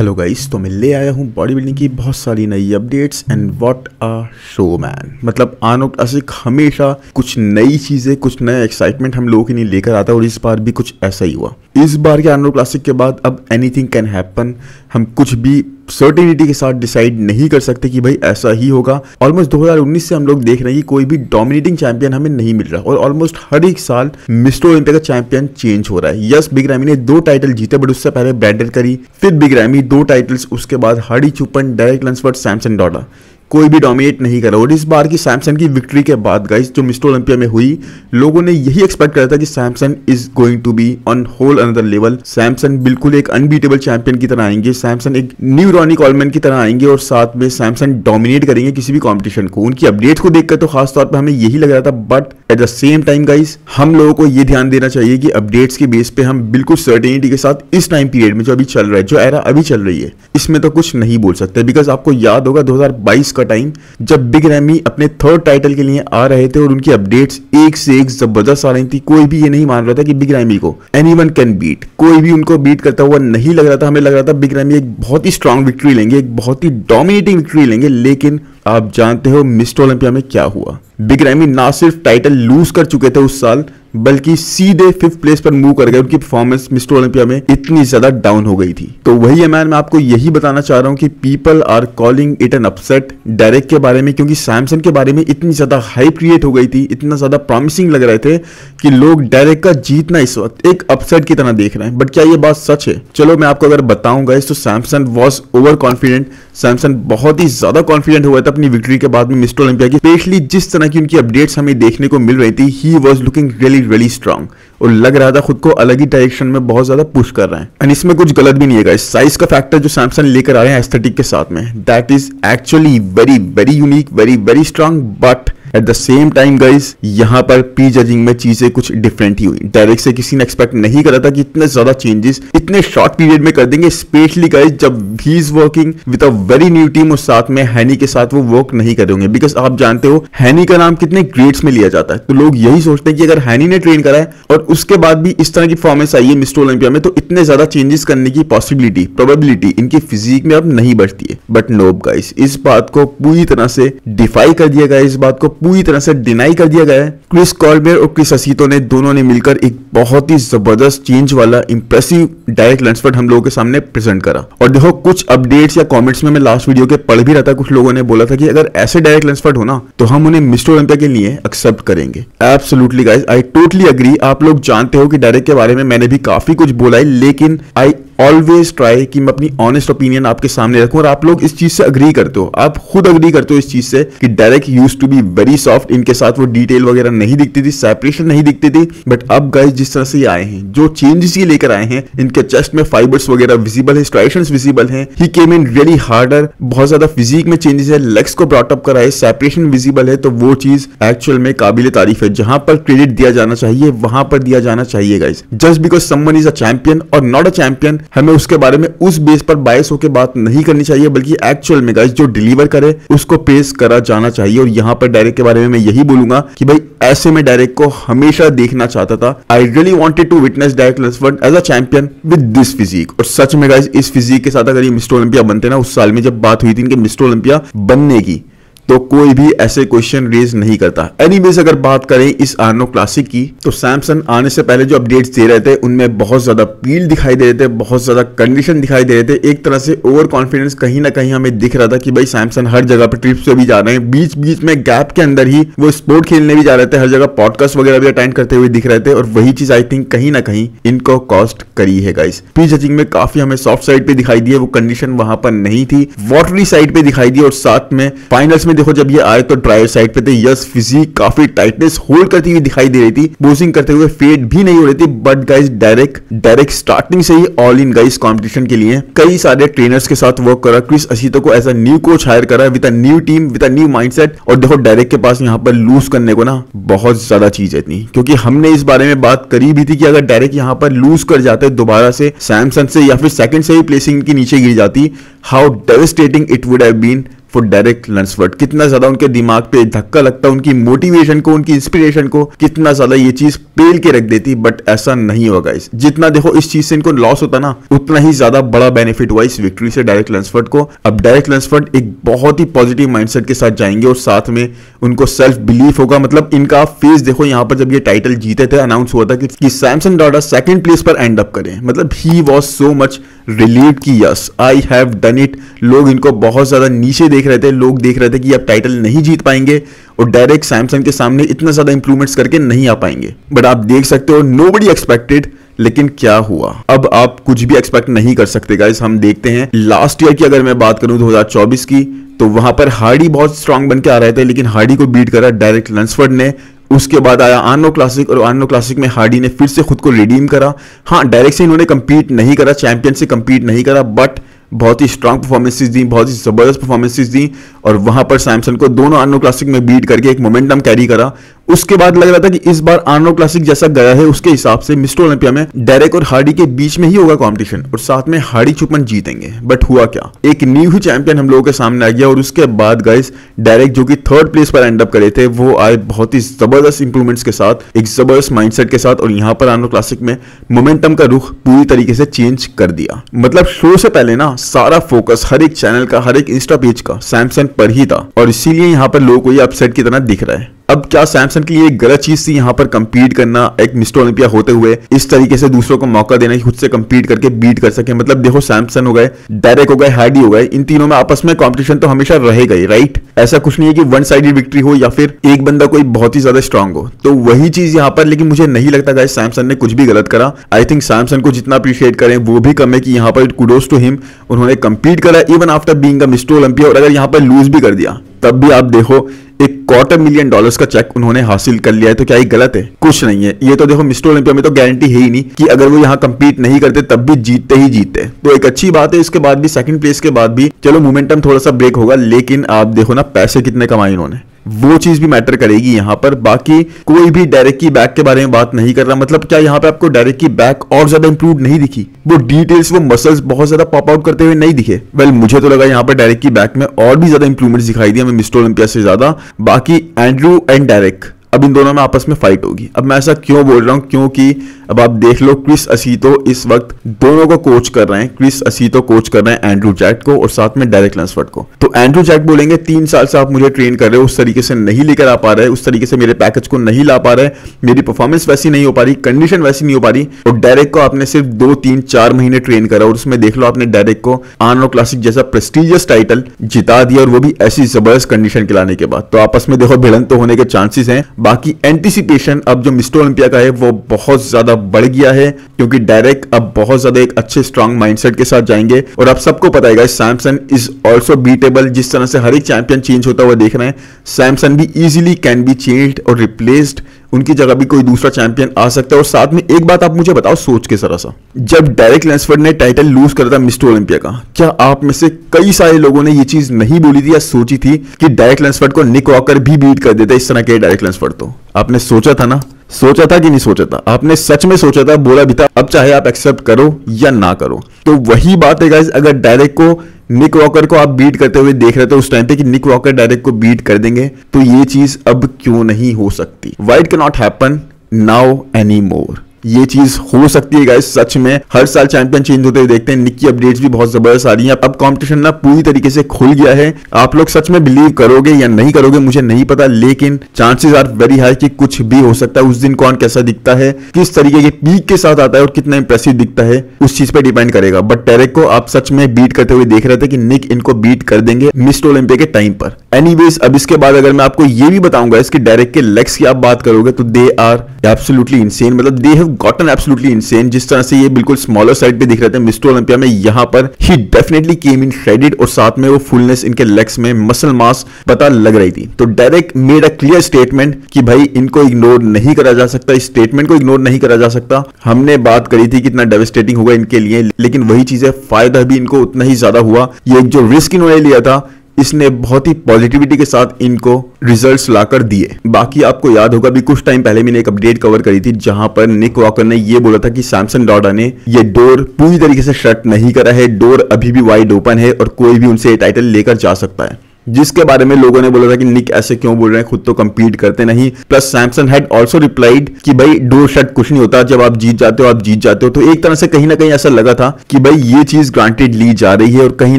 Hello guys, तो मैं ले आया हूँ बॉडी बिल्डिंग की बहुत सारी नई updates and what a show man. मतलब आर्नोल्ड क्लासिक हमेशा कुछ नई चीज़ें, कुछ नया एक्साइटमेंट हम लोगों के लिए लेकर आता है और इस बार भी कुछ ऐसा ही हुआ। इस बार के आर्नोल्ड क्लासिक के बाद अब एनीथिंग कैन हैपन। हम कुछ भी सर्टेनिटी के साथ डिसाइड नहीं कर सकते कि भाई ऐसा ही होगा। ऑलमोस्ट 2019 से हम लोग देख रहे हैं कि कोई भी डोमिनेटिंग चैंपियन हमें नहीं मिल रहा और ऑलमोस्ट हर एक साल मिस्टर ओलंपिया का चैंपियन चेंज हो रहा है। यस, बिग रैमी ने 2 टाइटल जीते, बट उससे पहले ब्रैंडन करी, फिर बिग रैमी 2 टाइटल्स, उसके बाद हार्डी चुपन, डेरेक लंसफोर्ड, सैमसन डॉडा, कोई भी डोमिनेट नहीं करा। और इस बार की सैमसन की विक्ट्री के बाद गाइस जो मिस्टर ओलंपिया में हुई, लोगों ने यही एक्सपेक्ट करा था कि Samson is going to be on whole another level. Samson बिल्कुल एक अनबीटेबल चैंपियन की तरह आएंगे, सैमसन एक न्यू रॉनी कॉलमैन की तरह आएंगे और साथ में सैमसन डोमिनेट करेंगे किसी भी कॉम्पिटिशन को। उनकी अपडेट्स को देखकर तो खास तौर पर हमें यही लग रहा था, but at the same time guys हम लोगों को ये ध्यान देना चाहिए कि अपडेट्स के बेस पे हम बिल्कुल सर्टेनिटी के साथ इस टाइम पीरियड में जो अभी चल रहा है, जो एरा अभी चल रही है, इसमें तो कुछ नहीं बोल सकते। बिकॉज आपको याद होगा 2022 का टाइम जब बिग रैमी अपने 3rd टाइटल के लिए आ रहे थे और उनकी अपडेट्स एक से एक जबरदस्त आ रही थी। कोई भी ये नहीं मान रहा था कि बिग रैमी को एनीवन कैन बीट, कोई भी उनको बीट करता हुआ नहीं लग रहा था। हमें लग रहा था बिग रैमी एक बहुत ही स्ट्रांग विक्ट्री लेंगे, एक बहुत ही डोमिनेटिंग विक्ट्री लेंगे। लेकिन आप जानते हो मिस्टर ओलंपिया में क्या हुआ। बिग रैमी ना सिर्फ टाइटल लूज कर चुके थे उस साल, बल्कि सीधे 5th प्लेस पर मूव कर गए। उनकी परफॉर्मेंस मिस्टर ओलंपिया में इतनी ज्यादा डाउन हो गई थी। तो वही है मैन, मैं आपको यही बताना चाह रहा हूं कि people are calling it an upset Derek के बारे में, क्योंकि सैमसन के बारे में इतनी ज्यादा हाइप क्रिएट हो गई थी, इतना ज्यादा प्रॉमिसिंग लग रहे थे कि लोग डेरेक का जीतना इस वक्त एक अपसेट की तरह देख रहे हैं। बट क्या ये बात सच है? चलो मैं आपको अगर बताऊंगा इस, तो Samson was over confident. Samson बहुत ही ज्यादा कॉन्फिडेंट हुआ था अपनी विक्ट्री के बाद में मिस्टर ओलंपिया की। स्पेशली जिस तरह की उनकी अपडेट्स हमें देखने को मिल रही थी, he was looking really strong और लग रहा था खुद को अलग ही डायरेक्शन में बहुत ज्यादा पुश कर रहे हैं। एंड इसमें कुछ गलत भी नहीं है गाइस। साइज का फैक्टर जो सैमसन लेकर आ रहे हैं एस्थेटिक के साथ में, that is actually very unique, very strong. But at the same time guys यहाँ पर प्री जजिंग में चीजें कुछ डिफरेंट ही हुई। डायरेक्ट से किसी ने एक्सपेक्ट नहीं करा था कि इतने ज्यादा चेंजेस इतने शॉर्ट पीरियड में कर देंगे, स्पेशली गाइस जब he is working with a very new team और साथ में हैनी के साथ वो वर्क नहीं कर होंगे। बिकॉज आप जानते हो हैनी का नाम कितने ग्रेड्स में लिया जाता है, तो लोग यही सोचते हैं कि अगर हैनी ने ट्रेन करा है और उसके बाद भी इस तरह की परफॉर्मेंस आई है मिस्टर ओलंपिया में, तो इतने ज्यादा चेंजेस करने की पॉसिबिलिटी, प्रोबेबिलिटी इनकी फिजिक में अब नहीं बढ़ती है। बट नोप गाइस, इस बात को पूरी तरह से डिफाई कर दिया गया, इस बात को पूरी तरह से डिनाई कर दिया गया है। क्रिस कॉल्बेर और क्रिस असीतो ने दोनों ने मिलकर एक बहुत ही जबरदस्त चेंज वाला इंप्रेसिव डेरेक लंसफोर्ड हम लोगों के सामने प्रेजेंट करा। और देखो कुछ अपडेट्स या कमेंट्स में मैं लास्ट वीडियो के पढ़ भी रहा था, कुछ लोगों ने बोला था कि अगर ऐसे डेरेक लंसफोर्ड हो ना तो हम उन्हें मिस्टर ओलंपिया के लिए एक्सेप्ट करेंगे। Absolutely guys, I totally agree. आप लोग जानते हो कि डेरेक के बारे में मैंने भी काफी कुछ बोला है, लेकिन आई ऑलवेज ट्राई कि मैं अपनी ऑनेस्ट ओपिनियन आपके सामने रखूं और आप लोग इस चीज से अग्री करते हो, आप खुद अग्री करते हो इस चीज से कि Derek used to be very soft. इनके साथ वो डिटेल वगैरह नहीं दिखती थी, सेपरेशन नहीं दिखती थी। बट अब गाइस जिस तरह से ये आए हैं, जो चेंजेस ये लेकर आए हैं, इनके चेस्ट में फाइबर्स वगैरह विजिबल है, स्ट्राइशंस विजिबल हैं, ही केम इन रियली हार्डर, बहुत ज्यादा फिजिक में चेंजेस है, लेग्स को ब्रॉट अप करा है, सेपरेशन विजिबल है। तो वो चीज एक्चुअल में काबिल तारीफ है। जहां पर क्रेडिट दिया जाना चाहिए वहां पर दिया जाना चाहिए guys. Just because someone is a champion और नॉट अ चैंपियन, हमें उसके बारे में उस बेस पर बायस होकर बात नहीं करनी चाहिए, बल्कि एक्चुअल में गाइस जो डिलीवर करे उसको पेश करा जाना चाहिए। और यहां पर डायरेक्ट के बारे में मैं यही बोलूंगा कि भाई ऐसे में डायरेक्ट को हमेशा देखना चाहता था। I really wanted to witness Derek Lunsford as a champion with this physique. और सच में गाइस इस फिजिक के साथ अगर ये मिस्टर ओलंपिया बनते ना, उस साल में जब बात हुई थी इनके मिस्टर ओलंपिया बनने की, तो कोई भी ऐसे क्वेश्चन रेज नहीं करता। एनीवेज अगर बात करें इस आर्नोल्ड क्लासिक की, तो सैमसन आने से पहले जो अपडेट्स दे रहे थे उनमें बहुत ज्यादा पील दिखाई दे रहे थे, बहुत ज्यादा कंडीशन दिखाई दे रहे थे। एक तरह से ओवर कॉन्फिडेंस कहीं ना कहीं हमें दिख रहा था कि भाई सैमसन हर जगह पर ट्रिप्स पे भी जा रहे हैं, बीच बीच में गैप के अंदर ही वो स्पोर्ट खेलने भी जा रहे थे, हर जगह पॉडकास्ट वगैरह भी अटेंड करते हुए दिख रहे थे। और वही चीज आई थिंक कहीं ना कहीं इनको कॉस्ट करी है गाइस। प्री जजिंग में काफी हमें सॉफ्ट साइड पे दिखाई दी है, वो कंडीशन वहां पर नहीं थी, वाटरी साइड पे दिखाई दी। और साथ में फाइनल्स में देखो जब ये आए तो ड्रायर साइड पे थे। यस, फिजिक काफी टाइटनेस होल्ड करती हुई दिखाई दे रही थी, पोजिंग करते हुए फेड भी नहीं हो रही थी। बट गाइस डायरेक्ट स्टार्टिंग से ही ऑल इन गाइस कंपटीशन के लिए कई सारे ट्रेनर्स के साथ वर्क करा। क्रिस असीतो को as a new coach hire करा with a new team, with a new mindset. और देखो डायरेक्ट के पास यहाँ पर लूज करने को ना बहुत ज्यादा चीज है इतनी, क्योंकि हमने इस बारे में बात करी भी थी कि अगर डायरेक्ट यहाँ पर लूज कर जाते दोबारा से सैमसन से या फिर सेकंड से ही प्लेसिंग के नीचे गिर जाती, how devastating it would have been for Derek Lunsford. कितना ज्यादा उनके दिमाग पे धक्का लगता, उनकी मोटिवेशन को, उनकी इंस्पिरेशन को कितना ज्यादा ये चीज पेल के रख देती, बट ऐसा नहीं हुआ गाइस। जितना देखो इस चीज से इनको लॉस होता ना, उतना ही ज्यादा बड़ा बेनिफिट हुआ इस विक्ट्री से डेरेक लंसफर्ड को। अब डेरेक लंसफर्ड एक बहुत ही पॉजिटिव माइंडसेट के साथ जाएंगे और साथ में उनको सेल्फ बिलीफ होगा। मतलब इनका फेस देखो, यहां पर जब ये टाइटल जीते थे अनाउंस हुआ था कि सैमसन डॉडा सेकंड प्लेस पर एंड अप करें, मतलब he was so much relieved कि yes I have done it. लोग इनको बहुत ज्यादा नीचे देख रहे थे, लोग देख रहे थे कि अब टाइटल नहीं जीत पाएंगे और डायरेक्ट सैमसन के सामने इतना ज्यादा इंप्रूवमेंट्स करके नहीं आ पाएंगे। बट आप देख सकते हो नोबडी एक्सपेक्टेड, लेकिन क्या हुआ, अब आप कुछ भी एक्सपेक्ट नहीं कर सकते गाइस। हम देखते हैं लास्ट ईयर की अगर मैं बात करूं 2024 की, तो वहां पर हार्डी बहुत स्ट्रांग बन के आ रहे थे, लेकिन हार्डी को बीट करा डेरेक लंसफर्ड ने। उसके बाद आया आर्नो क्लासिक और आर्नो क्लासिक में हार्डी ने फिर से खुद को रिडीम करा। हाँ, डायरेक्ट से इन्होंने कंपीट नहीं करा, चैंपियन से कंपीट नहीं करा, बट बहुत ही स्ट्रांग परफॉर्मेंसेस दी, बहुत ही जबरदस्त परफॉर्मेंसेस दी और वहां पर सैमसन को दोनों आर्नो क्लासिक में बीट करके एक मोमेंटम कैरी करा। उसके बाद लग रहा था कि इस बार आर्नो क्लासिक जैसा गया है उसके हिसाब से मिस्टर ओलंपिया में डेरेक और हार्डी के बीच में ही होगा कंपटीशन और साथ में हार्डी चुपन जीतेंगे। बट हुआ क्या, एक न्यू ही चैंपियन हम लोगों के सामने आ गया और उसके बाद गाइस डेरेक जो कि थर्ड प्लेस पर एंड अप करे थे, वो आए बहुत ही जबरदस्त इंप्रूवमेंट्स के साथ, एक जबरदस्त माइंडसेट के साथ, और यहां पर आर्नो क्लासिक में मोमेंटम का रुख पूरी तरीके से चेंज कर दिया। मतलब शो से पहले ना सारा फोकस हर एक चैनल का, हर एक इंस्टा पेज का सैमसन पर ही था और इसीलिए यहां पर लोगों को ये अपसेट की तरह दिख रहा है। अब क्या सैमसन के लिए एक गलत चीज थी यहां पर कंपीट करना, एक मिस्टर ओलंपिया होते हुए इस तरीके से दूसरों को मौका देना कि खुद से कंपीट करके बीट कर सके? मतलब देखो सैमसन हो गए, डेरेक हो गए, हार्डी हो गए, इन तीनों में आपस में कंपटीशन तो हमेशा रहेगा ही, राइट? ऐसा कुछ नहीं है कि वन साइडेड विक्ट्री हो या फिर एक बंदा कोई बहुत ही ज्यादा स्ट्रांग हो, तो वही चीज यहां पर। लेकिन मुझे नहीं लगता गाइस सैमसन ने कुछ भी गलत करा। आई थिंक सैमसन को जितना अप्रिशिएट करें वो भी कम है कि यहां पर कुडोस टू हिम, उन्होंने कंपीट करा even after being a mister Olympia, और अगर यहां पर लूज भी कर दिया तब भी आप देखो एक $250,000 का चेक उन्होंने हासिल कर लिया है, तो क्या ये गलत है? कुछ नहीं है। ये तो देखो मिस्टर ओलंपिया में तो गारंटी है ही नहीं कि अगर वो यहाँ कंपीट नहीं करते तब भी जीतते ही जीतते, तो एक अच्छी बात है। इसके बाद भी सेकंड प्लेस के बाद भी चलो मोमेंटम थोड़ा सा ब्रेक होगा, लेकिन आप देखो ना पैसे कितने कमाए इन्होंने, वो चीज भी मैटर करेगी यहां पर। बाकी कोई भी डायरेक्ट की बैक के बारे में बात नहीं कर रहा। मतलब क्या यहां पे आपको डायरेक्ट की बैक और ज्यादा इंप्रूव नहीं दिखी? वो डिटेल्स, वो मसल्स बहुत ज्यादा पॉप आउट करते हुए नहीं दिखे? वेल मुझे तो लगा यहां पर डायरेक्ट की बैक में और भी ज्यादा इंप्रूवमेंट दिखाई दी हमें मिस्टर ओलंपिया से ज्यादा। बाकी एंड्रू एंड डायरेक्ट, अब इन दोनों में आपस में फाइट होगी। अब मैं ऐसा क्यों बोल रहा हूं, क्योंकि अब आप देख लो क्रिस असीतो इस वक्त दोनों को कोच कर रहे हैं। क्रिस असीतो कोच कर रहे हैं एंड्रू जैक को और साथ में डेरेक लंसफर्ड को। तो एंड्रू जैक बोलेंगे 3 साल से आप मुझे ट्रेन कर रहे हो, उस तरीके से नहीं लेकर आ पा रहे, उस तरीके से मेरे पैकेज को नहीं ला पा रहे, मेरी परफॉर्मेंस वैसी नहीं हो पा रही, कंडीशन वैसी नहीं हो पा रही। और डेरेक को आपने सिर्फ 2, 3, 4 महीने ट्रेन करा और उसमें देख लो आपने डेरेक को आर्नो क्लासिक जैसा प्रेस्टिजियस टाइटल जिता दिया, और वो भी ऐसी जबरदस्त कंडीशन के लाने के बाद। तो आपस में देखो भिड़ंत तो होने के चांसेस हैं। बाकी एंटिसिपेशन अब जो मिस्टर ओलंपिया का है वो बहुत ज्यादा बढ़ गया है, क्योंकि डायरेक्ट अब बहुत ज्यादा एक अच्छे स्ट्रांग माइंडसेट के साथ जाएंगे। और अब सबको पता है सैमसन इज ऑल्सो बीटेबल। जिस तरह से हर एक चैंपियन चेंज होता हुआ देख रहे हैं, सैमसन भी इजीली कैन बी चेंज्ड और रिप्लेस्ड। उनकी जगह भी कोई दूसरा चैंपियन आ सकता है। और साथ में एक बात आप मुझे बताओ सोच के जरा सा, जब डेरेक लंसफर्ड ने टाइटल लूज करा था मिस्टर ओलंपिया का, क्या आप में से कई सारे लोगों ने ये चीज नहीं बोली थी या सोची थी कि डेरेक लंसफर्ड को निक वॉकर भी बीट कर देता इस तरह के डेरेक लंसफर्ड? तो आपने सोचा था ना? सोचा था कि नहीं सोचा था? आपने सच में सोचा था, बोला भी था। अब चाहे आप एक्सेप्ट करो या ना करो, तो वही बात है गाइस। अगर डायरेक्ट को निक वॉकर को आप बीट करते हुए देख रहे थे उस टाइम पे कि निक वॉकर डायरेक्ट को बीट कर देंगे, तो ये चीज अब क्यों नहीं हो सकती? Why it can not happen now any more? ये चीज हो सकती है गाइस। सच में हर साल चैंपियन चेंज होते हुए देखते हैं। निक की अपडेट्स भी बहुत जबरदस्त आ रही हैं। अब कंपटीशन ना पूरी तरीके से खुल गया है। आप लोग सच में बिलीव करोगे या नहीं करोगे मुझे नहीं पता, लेकिन चांसेस आर वेरी हाई कि कुछ भी हो सकता है। उस दिन कौन कैसा दिखता है, किस तरीके के पीक के साथ आता है और कितना इंप्रेसिव दिखता है, उस चीज पे डिपेंड करेगा। बट डेरेक को आप सच में बीट करते हुए देख रहे थे कि निक इनको बीट कर देंगे मिस्टर ओलंपिया के टाइम पर। एनीवेज, अब इसके बाद अगर मैं आपको ये भी बताऊंगा इसके डायरेक्ट के लेग्स की आप बात करोगे तो दे आर एब्सोल्युटली इनसेन। मतलब they have gotten absolutely insane. जिस तरह से ये बिल्कुल स्मॉलर साइड पे दिख रहे थे मिस्टर ओलंपिया में, यहां पर ही डेफिनेटली केम इन श्रेडेड और साथ में वो फुलनेस इनके लेग्स में, मसल मास पता लग रही थी। तो direct made a clear statement कि भाई इनको इग्नोर नहीं करा जा सकता, इस स्टेटमेंट को इग्नोर नहीं करा जा सकता। हमने बात करी थी कितना डेवास्टेटिंग होगा इनके लिए, लेकिन वही चीजें फायदा भी इनको उतना ही ज्यादा हुआ। ये जो रिस्क इन्होंने लिया था इसने बहुत ही पॉजिटिविटी के साथ इनको रिजल्ट्स लाकर दिए। बाकी आपको याद होगा भी कुछ टाइम पहले मैंने एक अपडेट कवर करी थी जहां पर निक वॉकर ने ये बोला था कि सैमसन डॉडा ने ये डोर पूरी तरीके से शट नहीं करा है, डोर अभी भी वाइड ओपन है और कोई भी उनसे टाइटल लेकर जा सकता है। जिसके बारे में लोगों ने बोला था कि निक ऐसे क्यों बोल रहे हैं, खुद तो कंपीट करते नहीं। Plus Samson had also replied कि भाई डोर शट कुछ नहीं होता, जब आप जीत जाते हो आप जीत जाते हो। तो एक तरह से कहीं ना कहीं ऐसा लगा था कि भाई ये चीज ग्रांटेड ली जा रही है, और कहीं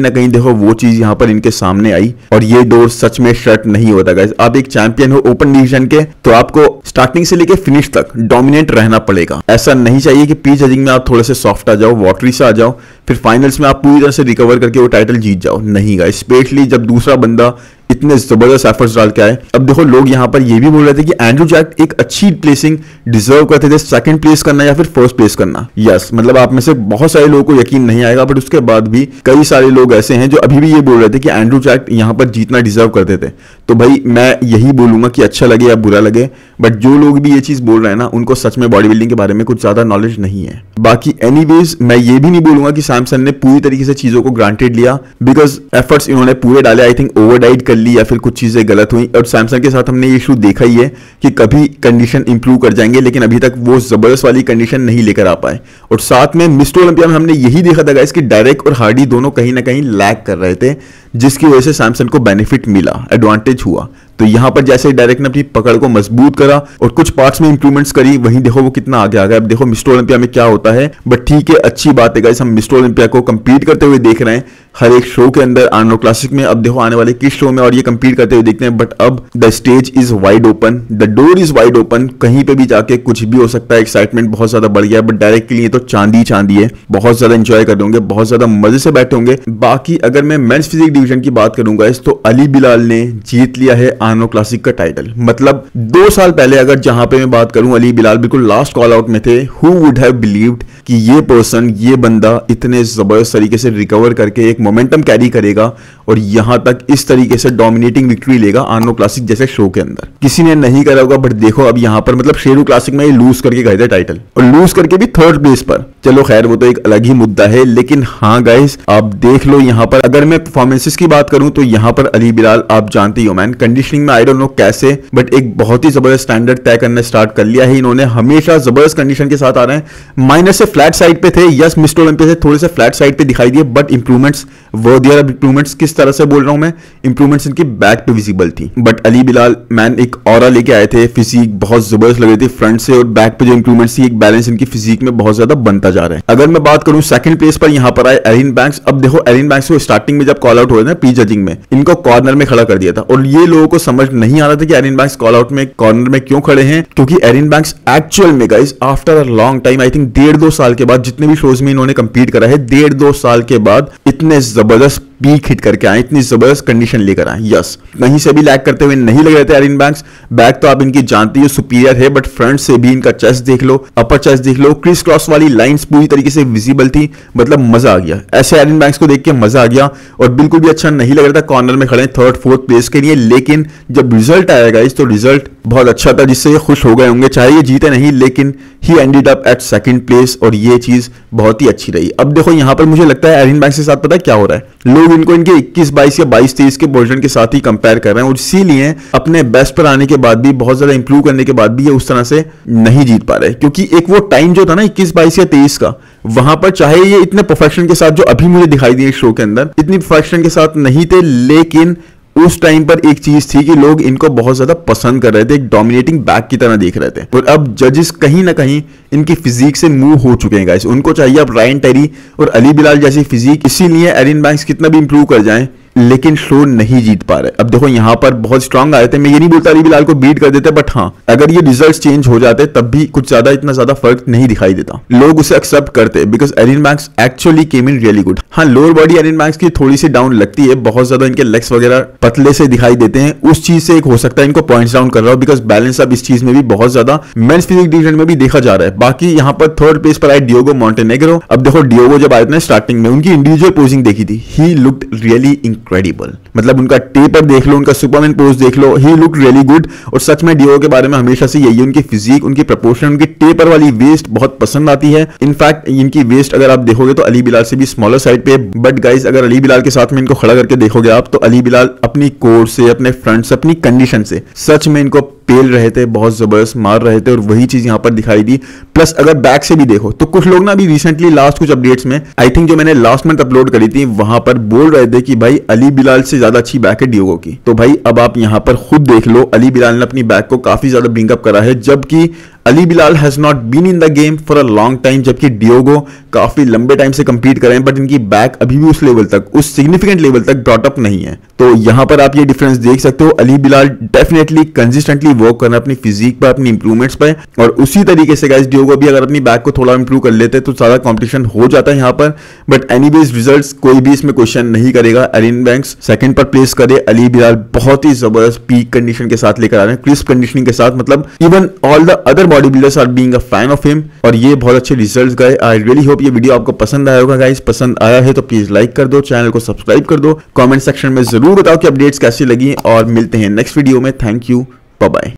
ना कहीं देखो वो चीज यहां पर इनके सामने आई और ये डोर सच में शट नहीं होता गाइस। आप एक चैंपियन हो ओपन डिवीजन के, तो आपको स्टार्टिंग से लेकर फिनिश तक डोमिनेट रहना पड़ेगा। ऐसा नहीं चाहिए कि पी जजिंग में आप थोड़े से सॉफ्ट आ जाओ, वाटरी से आ जाओ, फिर फाइनल्स में आप पूरी तरह से रिकवर करके वो टाइटल जीत जाओ। नहीं गाइस, स्पेशली जब दूसरा बंदा इतने जबरदस्त एफर्ट्स डाल के आए। अब देखो लोग यहां पर ये भी बोल रहे थे कि एंड्रू जैक एक अच्छी प्लेसिंग डिजर्व करते थे, सेकंड प्लेस करना या फिर फर्स्ट प्लेस करना। यस, मतलब आप में से बहुत सारे लोगों को यकीन नहीं आएगा, बट उसके बाद भी कई सारे लोग ऐसे हैं जो अभी भी ये बोल रहे थे कि एंड्रू जैक यहां पर जीतना डिजर्व करते थे। तो भाई मैं यही बोलूंगा कि अच्छा लगे या बुरा लगे, बट जो लोग भी ये चीज बोल रहे हैं ना, उनको सच में बॉडी बिल्डिंग के बारे में कुछ ज्यादा नॉलेज नहीं है। बाकी एनीवेज मैं ये भी नहीं बोलूंगा कि सैमसन ने पूरी तरीके से चीजों को ग्रांटेड लिया, बिकॉज एफर्ट्स इन्होंने पूरे डाले। आई थिंक ओवरडाइट कर ली या फिर कुछ चीजें गलत हुई, और सैमसंग के साथ हमने ये इशू देखा ही है कि कभी कंडीशन इंप्रूव कर जाएंगे, लेकिन अभी तक वो जबरदस्त वाली कंडीशन नहीं लेकर आ पाए। और साथ में मिस्टर ओलंपिया में हमने यही देखा था गाइस कि डायरेक्ट और हार्डी दोनों कहीं ना कहीं लैग कर रहे थे, जिसकी वजह से सैमसंग को बेनिफिट मिला, एडवांटेज हुआ। तो यहां पर जैसे डायरेक्ट ने अपनी पकड़ को मजबूत करा और कुछ पार्ट्स में इंप्रूवमेंट्स करी, वहीं देखो वो कितना आगे आ गया। अब देखो मिस्टर ओलंपिया में क्या होता है, बट ठीक है, अच्छी बात है गाइस, हम मिस्टर ओलंपिया को कंपीट करते हुए देख रहे हैं हर एक शो के अंदर, आर्नो क्लासिक में, अब देखो आने वाले किस शो में, और ये कंपीट करते हुए देखते हैं। बट अब the stage is wide open, the door is wide open, कहीं पे भी जाके कुछ भी हो सकता है। एक्साइटमेंट बहुत ज्यादा बढ़ गया है, बट डायरेक्ट के लिए तो चांदी चांदी है, बहुत ज्यादा एंजॉय कर होंगे, बहुत ज्यादा मजे से बैठे होंगे। बाकी अगर मैं मेंस फिजिक डिवीजन की बात करूंगा तो अली बिलाल ने जीत लिया है आर्नो क्लासिक का टाइटल। मतलब 2 साल पहले अगर जहां पे मैं बात करूं, अली बिलाल बिल्कुल लास्ट कॉल आउट में थे। हु वुड हैव बिलीव्ड कि ये पर्सन, ये बंदा इतने जबरदस्त तरीके से रिकवर करके एक मोमेंटम कैरी करेगा और यहां तक इस तरीके से डोमिनेटिंग विक्ट्री लेगा आर्नो क्लासिक जैसे शो के अंदर। किसी ने नहीं करा होगा, बट देखो अब यहां पर मतलब शेरू क्लासिक में लूज करके गए थे टाइटल, और लूज करके भी 3rd प्लेस पर। चलो खैर वो तो एक अलग ही मुद्दा है, लेकिन हाँ गाइस आप देख लो यहां पर अगर मैं परफॉर्मेंसेस की बात करूं तो यहां पर अली बिलाल आप जानते ही हो मैन, कंडीशनिंग में आई डोंट नो कैसे, बट एक बहुत ही जबरदस्त स्टैंडर्ड तय करना स्टार्ट कर लिया है इन्होंने। हमेशा जबरदस्त कंडीशन के साथ आ रहे हैं। माइनस से फ्लैट साइड पे थे, यस मिस्टर ओलंपिया से थोड़े से फ्लैट साइड पे दिखाई दिए, बट इंप्रूवमेंट्स वो दिया। इंप्रूवमेंट्स किस तरह से बोल रहा हूं मैं, इंप्रूवमेंट्स इनकी बैक पे विजिबल थी, बट अली बिलाल मैन एक ऑरा लेके आए थे, फिजिक बहुत जबरदस्त लग रही थी फ्रंट से, और बैक पे जो इंप्रूवमेंट्स थी, एक बैलेंस इनकी फिजिक में बहुत ज्यादा बनता जा रहा है। अगर मैं बात करूं सेकंड प्लेस पर यहां पर आए एरिन बैंक्स। अब देखो एरिन बैंक्स को स्टार्टिंग में जब कॉल आउट हुए ना पी जजिंग में, इनको कॉर्नर में खड़ा कर दिया था, और ये लोगों को समझ नहीं आ रहा था कि एरिन बैंक्स कॉल आउट में कॉर्नर में क्यों खड़े हैं, क्योंकि एरिन बैंक्स एक्चुअल में guys after a long time, I think 1.5-2 साल के बाद, जितने भी शोज में इन्होंने कंपीट करा है, 1.5-2 साल के बाद इतने जबरदस्त पीक हिट करके आए, इतनी जबरदस्त कंडीशन लेकर आए। यस, कहीं से भी लैग करते हुए नहीं लग रहे थे एरिन बैंक्स। बैक तो आप इनकी जानती है सुपीरियर है, बट फ्रंट से भी इनका चेस्ट देख लो, अपर चेस्ट देख लो, क्रिस क्रॉस वाली लाइंस पूरी तरीके से विजिबल थी, मतलब मजा आ गया। ऐसे एरिन बैंक्स को देख के मजा आ गया, और बिल्कुल भी अच्छा नहीं लग रहा था कॉर्नर में खड़े 3rd-4th प्लेस के लिए। लेकिन जब रिजल्ट आएगा इस, तो रिजल्ट बहुत अच्छा था, जिससे ये खुश हो गए होंगे, चाहे ये जीते नहीं, लेकिन he ended up at 2nd place, और ये चीज बहुत ही अच्छी रही। अब देखो यहां पर मुझे लगता है एरिन बैंक्स के साथ पता है क्या हो रहा है, लोग इनको इनके 21-22 या 22-23 के वर्जन के साथ ही कंपेयर कर रहे हैं, और इसीलिए अपने बेस्ट पर आने के बाद भी, बहुत ज्यादा इंप्रूव करने के बाद भी, ये उस तरह से नहीं जीत पा रहे। क्योंकि एक वो टाइम जो था ना 21-22 या 23 का, वहां पर चाहे ये इतने परफेक्शन के साथ जो अभी मुझे दिखाई दी शो के अंदर, इतनी परफेक्शन के साथ नहीं थे, लेकिन उस टाइम पर एक चीज थी कि लोग इनको बहुत ज्यादा पसंद कर रहे थे, एक डोमिनेटिंग बैक की तरह देख रहे थे। और अब जजेस कहीं ना कहीं इनकी फिजिक से मूव हो चुके हैं गाइस, उनको चाहिए अब रायन टेरी और अली बिलाल जैसी फिजिक। इसीलिए एरिन बैंक्स कितना भी इंप्रूव कर जाएं, लेकिन शो नहीं जीत पा रहे। अब देखो यहां पर बहुत स्ट्रांग आए थे, मैं ये नहीं बोलता अली बिलाल को बीट कर देते, बट हाँ अगर ये रिजल्ट्स चेंज हो जाते तब भी कुछ ज्यादा इतना ज्यादा फर्क नहीं दिखाई देता, लोग उसे एक्सेप्ट करते, because Erin Banks actually came in really good. हाँ लोअर बॉडी एरिन बैंक्स की थोड़ी सी डाउन लगती है, बहुत ज्यादा इनके लेग्स वगैरह पतले से दिखाई देते हैं, उस चीज से एक हो सकता है इनको पॉइंट्स डाउन कर रहा हो, बिकॉज बैलेंस अब इस चीज में भी बहुत ज्यादा मेंस फिजिक डिवीजन में भी देखा जा रहा है। बाकी यहाँ पर 3rd प्लेस पर आए डियोगो मॉन्टेनेग्रो। अब देखो डियोगो जब आए थे स्टार्टिंग में, उनकी इंडिविजुअल पोजिंग देखी थी, ही लुक्ड रियली इनक्रेडिबल, मतलब उनका टेपर देख लो, उनका सुपरमैन पोज देख लो, ही लुक रियली गुड। और सच में डियोगो के बारे में हमेशा से यही है, उनकी फिजिक, उनकी प्रपोर्शन, उनकी टेपर वाली वेस्ट बहुत पसंद आती है। इनफैक्ट इनकी वेस्ट अगर आप देखोगे तो अली बिलाल से भी स्मॉलर साइड पे, बट गाइस अगर अली बिलाल के साथ में इनको खड़ा करके देखोगे आप, तो अली बिलाल अपनी कोर से, अपने फ्रंट से, अपनी कंडीशन से सच में इनको पेल रहे थे, बहुत जबरदस्त मार रहे थे, और वही चीज यहाँ पर दिखाई दी। प्लस अगर बैक से भी देखो तो कुछ लोग ना अभी रिसेंटली लास्ट कुछ अपडेट्स में, आई थिंक जो मैंने लास्ट मंथ अपलोड करी थी, वहां पर बोल रहे थे कि भाई अली बिलाल से ज्यादा अच्छी बैक है डियोगो की। तो भाई अब आप यहाँ पर खुद देख लो, अली बिलाल ने अपनी बैक को काफी ज्यादा ब्रिंगअप करा है, जबकि Ali Bilal has not been in the game for a long time, जबकि डियोगो काफी लंबे टाइम से कंपीट कर रहे हैं, बट इनकी बैक अभी भी उस लेवल तक, उस सिग्निफिकेंट लेवल तक ब्रॉट अप नहीं है। तो यहां पर आप ये डिफरेंस देख सकते हो। Ali Bilal definitely consistently work करना अपनी फिजिक पर, अपनी इंप्रूवमेंट्स पर, और उसी तरीके से गाइस डियोगो भी अगर अपनी बैक को थोड़ा इंप्रूव कर लेते तो ज्यादा कॉम्पिटिशन हो जाता है यहाँ पर। बट एनीवेज रिजल्ट्स कोई भी इसमें क्वेश्चन नहीं करेगा। एरिन बैंक्स सेकंड पर प्लेस करे, अली बिलाल बहुत ही जबरदस्त पीक कंडीशन के साथ लेकर आ रहे हैं, क्रिस्प कंडीशनिंग के साथ, मतलब even all the other body builders are being a fan of him, और ये बहुत अच्छे रिजल्ट्स गए। आई रियली होप ये वीडियो आपको पसंद आया होगा गाइस। पसंद आया है तो प्लीज लाइक कर दो, चैनल को सब्सक्राइब कर दो, कमेंट सेक्शन में जरूर बताओ कि अपडेट्स कैसी लगी, और मिलते हैं नेक्स्ट वीडियो में। Thank you, bye bye.